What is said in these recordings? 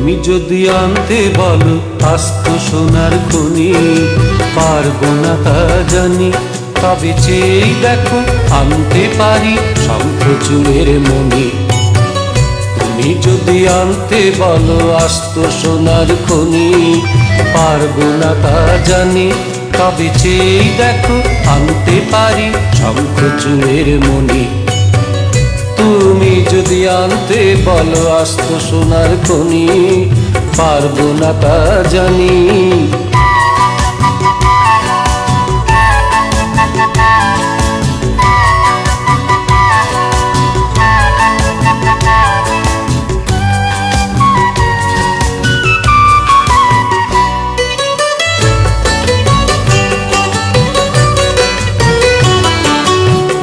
তুমি যদি আনতে বলো আস্ত সোনার খনি, পারবো না তা জানি, তবে চেয়ে দেখো আনতে পারি শঙ্খচূড়ের মণি। তুমি যদি আনতে বলো আস্ত সোনার খনি, পারবো না তা জানি, তবে চেয়ে দেখো আনতে পারি শঙ্খচূড়ের মণি। তুমি যদি আনতে বলো আস্ত সোনার খনি, পারবো না তা জানি।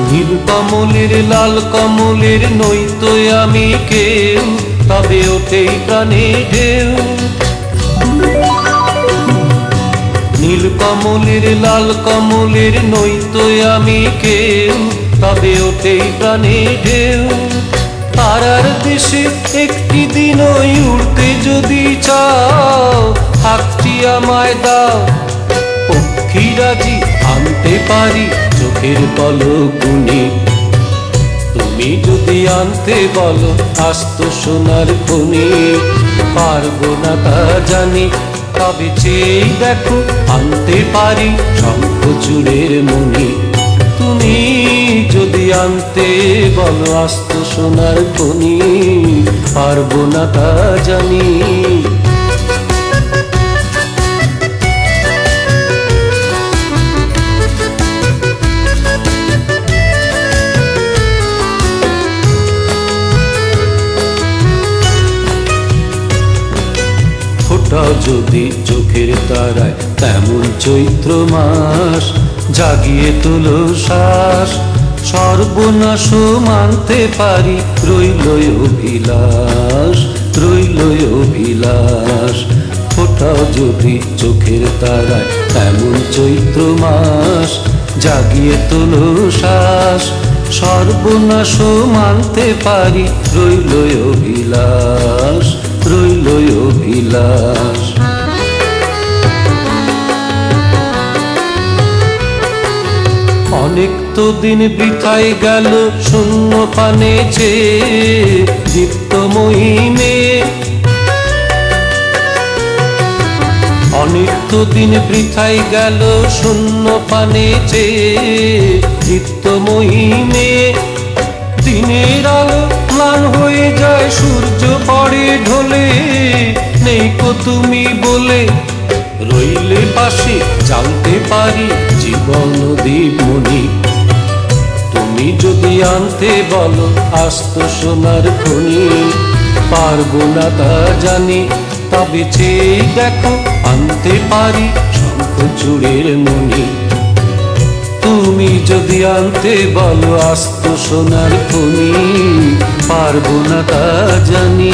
নীল কমলের লাল কমলের নইতো আমি কেউ, তবে ওঠেই প্রাণে ঢেউ। নীল কমলের লাল কমলের নইতো আমি কেউ, তবে ওঠেই প্রাণে ঢেউ। তারার দেশে একটি দিন ওই উড়তে যদি চাও, হাতটি আমায় দাও, পক্ষীরাজি আনতে পারি চোখের পলক গুনে। তুমি যদি আনতে বলো আস্ত সোনার খনি, পারবো না তা জানি, তবে চেয়ে দেখো আনতে পারি শঙ্খচূড়ের মণি। তুমি যদি আনতে বলো আস্ত সোনার খনি, পারবো না তা জানি। যদি চোখের তারায় তেমন চৈত্র মাস, জাগিয়ে তোলো শ্বাস, সর্বনাশ মানতে পারি রইল অভিলাষ, রইল অভিলাষ। ফোটাও যদি চোখের তারায় তেমন চৈত্র মাস, জাগিয়ে তোলো শ্বাস, সর্বনাশ মানতে পারি রইল অভিলাষ, রইল অভিলাষ। অনেক তো দিন বৃথায় গেল শূন্য পানে চেয়ে দীপ্তময়ী মেয়ে। অনেক তো দিন বৃথায় গেল শূন্য পানে চেয়ে দীপ্তময়ী মেয়ে। দিনের আলো ম্লান হয়ে যায়, সূর্য পড়ে ঢলে, নেই কো তুমি বলে রইলে পাশে, জানতে পারি জীবন দীপমণি। তুমি যদি আনতে বলো আস্ত সোনার খনি, পারবো না তা জানি, তবে চেয়ে দেখো আনতে পারি শঙ্খচূড়ের মণি। তুমি যদি আনতে বলো আস্ত সোনার খনি, পারবো না তা জানি।